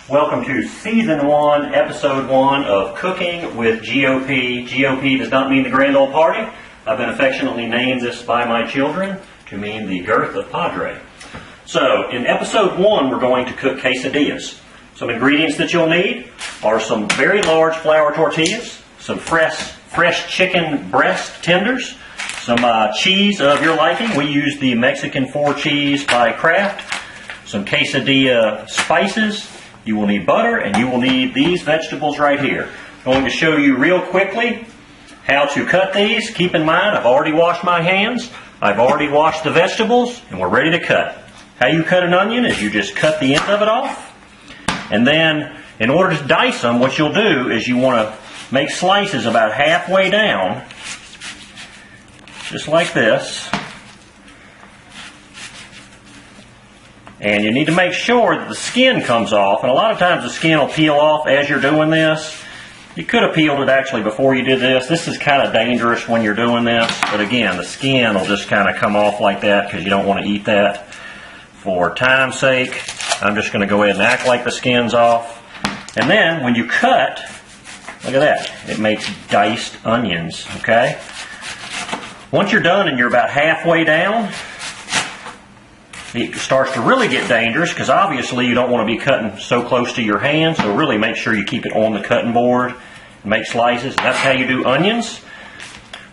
Welcome to Season 1, Episode 1 of Cooking with GOP. GOP does not mean the Grand Old Party. I've been affectionately named this by my children to mean the girth of Padre. So, in Episode 1, we're going to cook quesadillas. Some ingredients that you'll need are some very large flour tortillas, some fresh chicken breast tenders, some cheese of your liking. We use the Mexican 4 cheese by Kraft. Some quesadilla spices. You will need butter, and you will need these vegetables right here. I'm going to show you real quickly how to cut these. Keep in mind, I've already washed my hands. I've already washed the vegetables, and we're ready to cut. How you cut an onion is you just cut the end of it off. And then, in order to dice them, what you'll do is you want to make slices about halfway down, just like this. And you need to make sure that the skin comes off. And a lot of times the skin will peel off as you're doing this. You could have peeled it actually before you did this. This is kind of dangerous when you're doing this. But again, the skin will just kind of come off like that because you don't want to eat that. For time's sake, I'm just going to go ahead and act like the skin's off. And then when you cut, look at that. It makes diced onions, okay? Once you're done and you're about halfway down, it starts to really get dangerous because obviously you don't want to be cutting so close to your hand, so really make sure you keep it on the cutting board and make slices. That's how you do onions.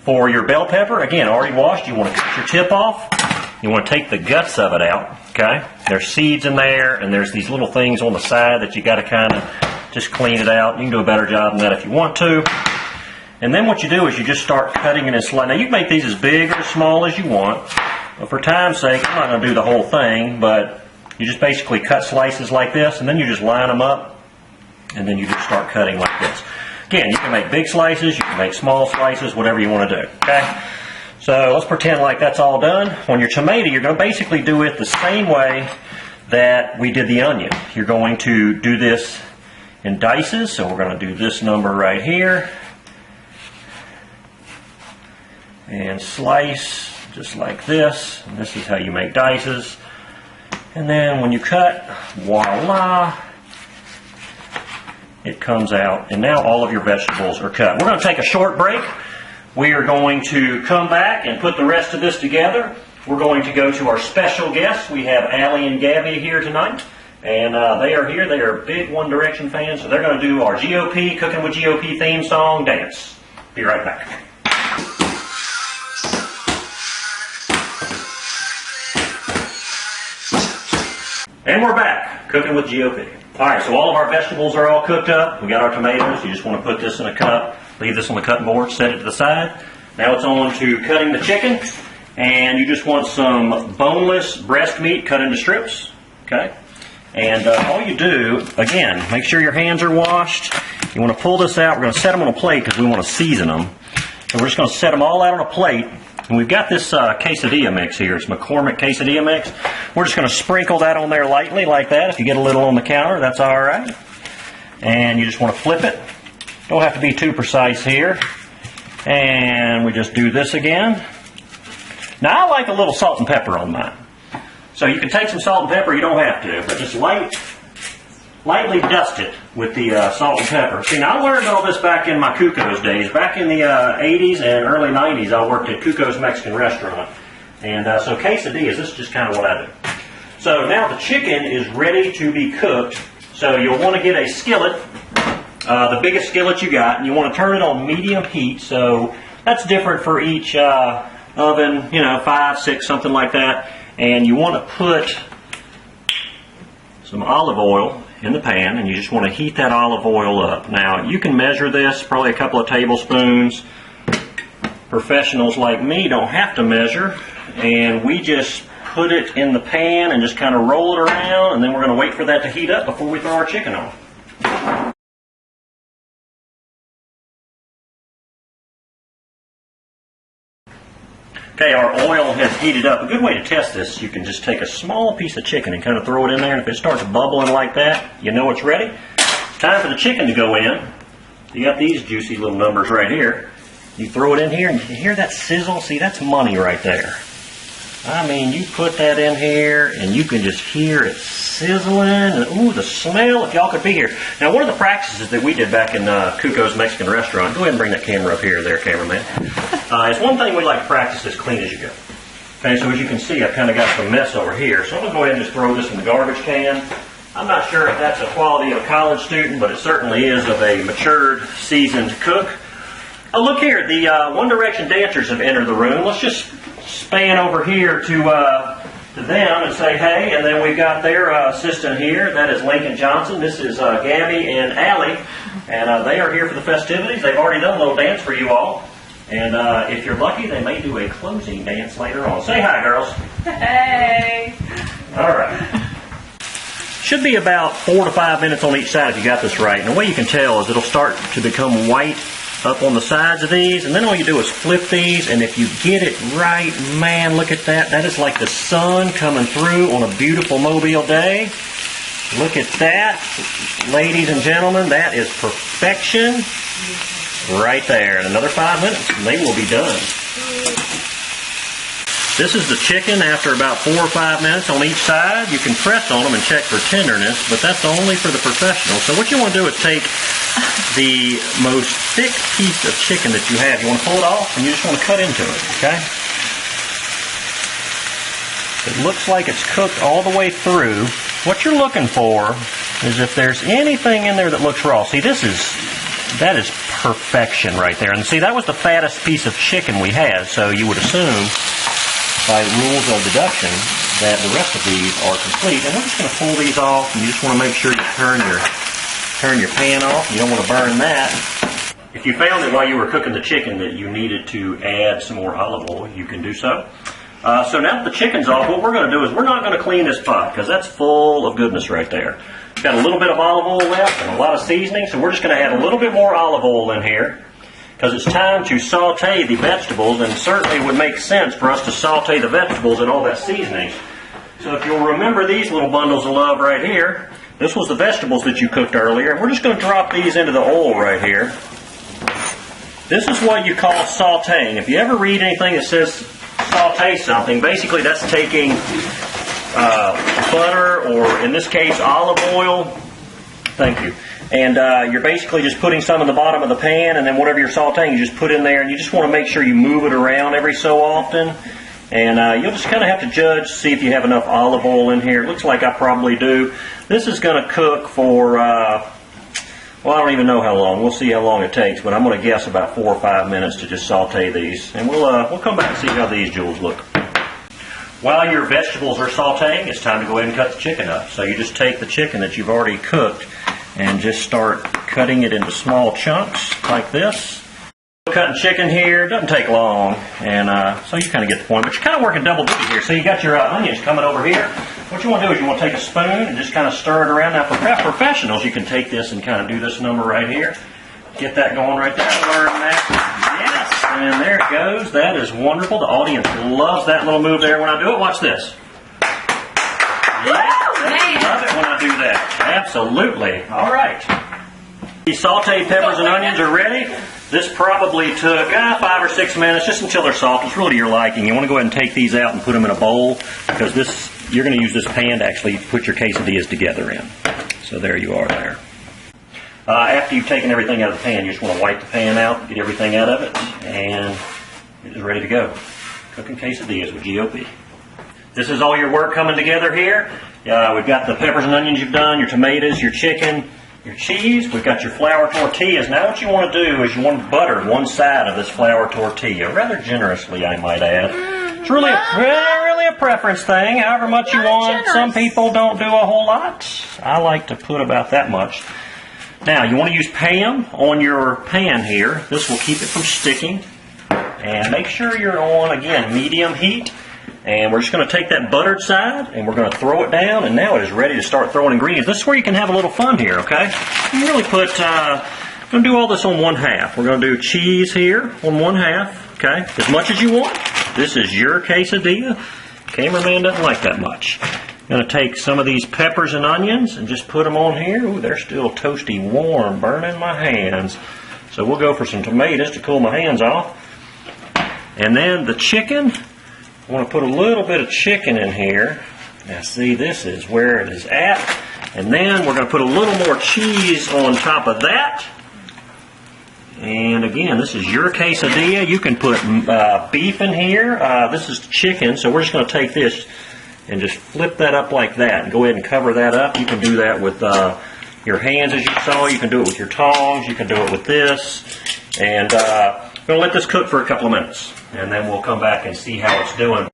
For your bell pepper, again, already washed, you want to cut your tip off. You want to take the guts of it out, okay? There's seeds in there, and there's these little things on the side that you got to kind of just clean it out. You can do a better job than that if you want to. And then what you do is you just start cutting it in slices. Now you can make these as big or as small as you want. But for time's sake, I'm not going to do the whole thing, but you just basically cut slices like this, and then you just line them up, and then you just start cutting like this. Again, you can make big slices, you can make small slices, whatever you want to do, okay? So let's pretend like that's all done. On your tomato, you're going to basically do it the same way that we did the onion. You're going to do this in dices, so we're going to do this number right here, and slice just like this. And this is how you make dices. And then when you cut, voila, it comes out. And now all of your vegetables are cut. We're going to take a short break. We are going to come back and put the rest of this together. We're going to go to our special guests. We have Allie and Gabby here tonight. And they are here. They are big One Direction fans. So they're going to do our GOP, Cooking with GOP theme song dance. Be right back. And we're back, cooking with GOP. Alright, so all of our vegetables are all cooked up. We got our tomatoes. You just want to put this in a cup, leave this on the cutting board, set it to the side. Now it's on to cutting the chicken. And you just want some boneless breast meat cut into strips. Okay? And all you do, again, make sure your hands are washed. You want to pull this out. We're going to set them on a plate because we want to season them. So we're just going to set them all out on a plate. And we've got this quesadilla mix here. It's McCormick quesadilla mix. We're just going to sprinkle that on there lightly like that. If you get a little on the counter, that's all right. And you just want to flip it. Don't have to be too precise here. And we just do this again. Now, I like a little salt and pepper on mine. So you can take some salt and pepper. You don't have to, but just lightly dust it with the salt and pepper. See, now I learned all this back in my Cuco's days. Back in the 80s and early 90s, I worked at Cuco's Mexican restaurant. And so quesadillas, this is just kind of what I do. So now the chicken is ready to be cooked. So you'll want to get a skillet, the biggest skillet you got, and you want to turn it on medium heat. So that's different for each oven, 5, 6, something like that. And you want to put some olive oil in the pan, and you just want to heat that olive oil up. Now, you can measure this, probably a couple of tablespoons. Professionals like me don't have to measure, and we just put it in the pan and just kind of roll it around, and then we're going to wait for that to heat up before we throw our chicken on. Okay, our oil has heated up. A good way to test this, you can just take a small piece of chicken and kind of throw it in there, and if it starts bubbling like that, you know it's ready. Time for the chicken to go in. You got these juicy little numbers right here. You throw it in here, and you hear that sizzle? See, that's money right there. I mean, you put that in here, and you can just hear it sizzling. And, ooh, the smell, if y'all could be here. Now, one of the practices that we did back in Cuco's Mexican restaurant, go ahead and bring that camera up here there, cameraman. It's one thing we like to practice as clean as you go. Okay, so as you can see, I've kind of got some mess over here. So I'm going to go ahead and just throw this in the garbage can. I'm not sure if that's a quality of a college student, but it certainly is of a matured, seasoned cook. Oh, look here. The One Direction dancers have entered the room. Let's just span over here to them and say hey. And then we've got their assistant here. That is Lincoln Johnson. This is Gabby and Allie. And they are here for the festivities. They've already done a little dance for you all. And if you're lucky, they may do a closing dance later on. Say hi, girls. Hey. All right. Should be about 4 to 5 minutes on each side if you got this right. And the way you can tell is it'll start to become white up on the sides of these, and then all you do is flip these, and if you get it right, man, look at that. That is like the sun coming through on a beautiful Mobile day. Look at that. Ladies and gentlemen, that is perfection right there. In another 5 minutes, and they will be done. This is the chicken after about 4 or 5 minutes on each side. You can press on them and check for tenderness, but that's only for the professionals. So what you want to do is take the most thick piece of chicken that you have. You want to pull it off, and you just want to cut into it, okay? It looks like it's cooked all the way through. What you're looking for is if there's anything in there that looks raw. See, that is perfection right there. And see, that was the fattest piece of chicken we had, so you would assume by rules of deduction that the rest of these are complete. And we're just going to pull these off, and you just want to make sure you turn your pan off. You don't want to burn that. If you found that while you were cooking the chicken that you needed to add some more olive oil, you can do so. So now that the chicken's off, what we're going to do is we're not going to clean this pot because that's full of goodness right there. It's got a little bit of olive oil left and a lot of seasoning, so we're just going to add a little bit more olive oil in here because it's time to saute the vegetables, and certainly it would make sense for us to saute the vegetables in all that seasoning. So if you'll remember these little bundles of love right here, this was the vegetables that you cooked earlier. We're just going to drop these into the oil right here. This is what you call sauteing. If you ever read anything that says saute something, basically that's taking butter, or in this case olive oil. Thank you. And you're basically just putting some in the bottom of the pan, and then whatever you're sauteing, you just put in there, and you just want to make sure you move it around every so often. And you'll just kind of have to judge, see if you have enough olive oil in here. It looks like I probably do. This is going to cook for, well, I don't even know how long. We'll see how long it takes, but I'm going to guess about 4 or 5 minutes to just saute these. And we'll come back and see how these jewels look. While your vegetables are sauteing, it's time to go ahead and cut the chicken up. So you just take the chicken that you've already cooked and just start cutting it into small chunks like this. Cutting chicken here doesn't take long, and so you kind of get the point. But you're kind of working double duty here. So you got your onions coming over here. What you want to do is you want to take a spoon and just kind of stir it around. Now, for professionals, you can take this and kind of do this number right here. Get that going right there. Learn that. Yes, and there it goes. That is wonderful. The audience loves that little move there. When I do it, watch this. Yeah, they love it when I do that. Absolutely. All right. These sauteed peppers and onions are ready. This probably took 5 or 6 minutes, just until they're soft. It's really to your liking. You want to go ahead and take these out and put them in a bowl, because you're going to use this pan to actually put your quesadillas together in. So there you are there. After you've taken everything out of the pan, you just want to wipe the pan out, get everything out of it, and it is ready to go. Cooking quesadillas with GOP. This is all your work coming together here. We've got the peppers and onions you've done, your tomatoes, your chicken, your cheese. We've got your flour tortillas. Now what you want to do is you want to butter one side of this flour tortilla, rather generously, I might add. It's really a preference thing, however much you want. Some people don't do a whole lot. I like to put about that much. Now, you want to use Pam on your pan here. This will keep it from sticking. And make sure you're on, again, medium heat. And we're just going to take that buttered side, and we're going to throw it down, and now it is ready to start throwing ingredients. This is where you can have a little fun here, okay? You really put, we're going to do all this on 1/2. We're going to do cheese here on 1/2, okay? As much as you want. This is your quesadilla. Cameraman doesn't like that much. I'm going to take some of these peppers and onions and just put them on here. Ooh, they're still toasty warm, burning my hands. So we'll go for some tomatoes to cool my hands off. And then the chicken. I want to put a little bit of chicken in here. Now see, this is where it is at. And then we're going to put a little more cheese on top of that. And again, this is your quesadilla. You can put beef in here. This is chicken, so we're just going to take this and just flip that up like that. And go ahead and cover that up. You can do that with your hands, as you saw. You can do it with your tongs. You can do it with this. And we're going to let this cook for a couple of minutes. And then we'll come back and see how it's doing.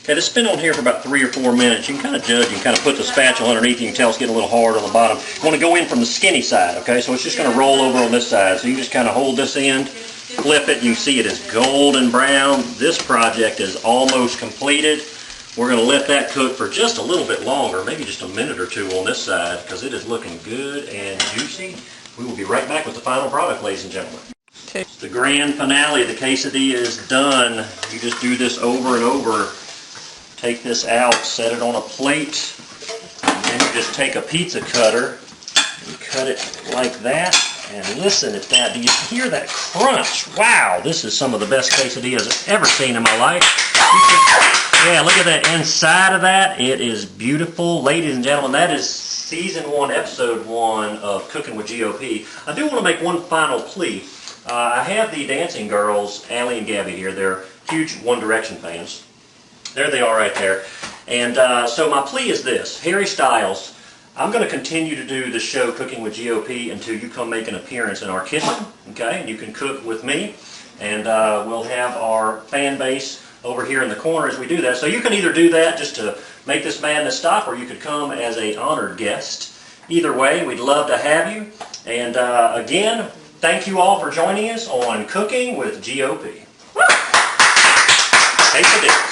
Okay, this has been on here for about 3 or 4 minutes. You can kind of judge. You can kind of put the spatula underneath. You can tell it's getting a little hard on the bottom. You want to go in from the skinny side, okay? So it's just going to roll over on this side. So you just kind of hold this end, flip it, and you can see it is golden brown. This project is almost completed. We're going to let that cook for just a little bit longer, maybe just a minute or two on this side, because it is looking good and juicy. We will be right back with the final product, ladies and gentlemen. Okay. The grand finale, the quesadilla is done. You just do this over and over. Take this out, set it on a plate, and then you just take a pizza cutter and cut it like that. And listen at that. Do you hear that crunch? Wow, this is some of the best quesadillas I've ever seen in my life. Yeah, look at that inside of that. It is beautiful. Ladies and gentlemen, that is Season 1, Episode 1 of Cooking with GOP. I do want to make one final plea. I have the dancing girls, Allie and Gabby here. They're huge One Direction fans. There they are right there. And so my plea is this. Harry Styles, I'm going to continue to do the show Cooking with GOP until you come make an appearance in our kitchen, okay? And you can cook with me, and we'll have our fan base over here in the corner as we do that. So you can either do that just to make this madness stop, or you could come as an honored guest. Either way, we'd love to have you. And again, thank you all for joining us on Cooking with GOP. Taste the dish.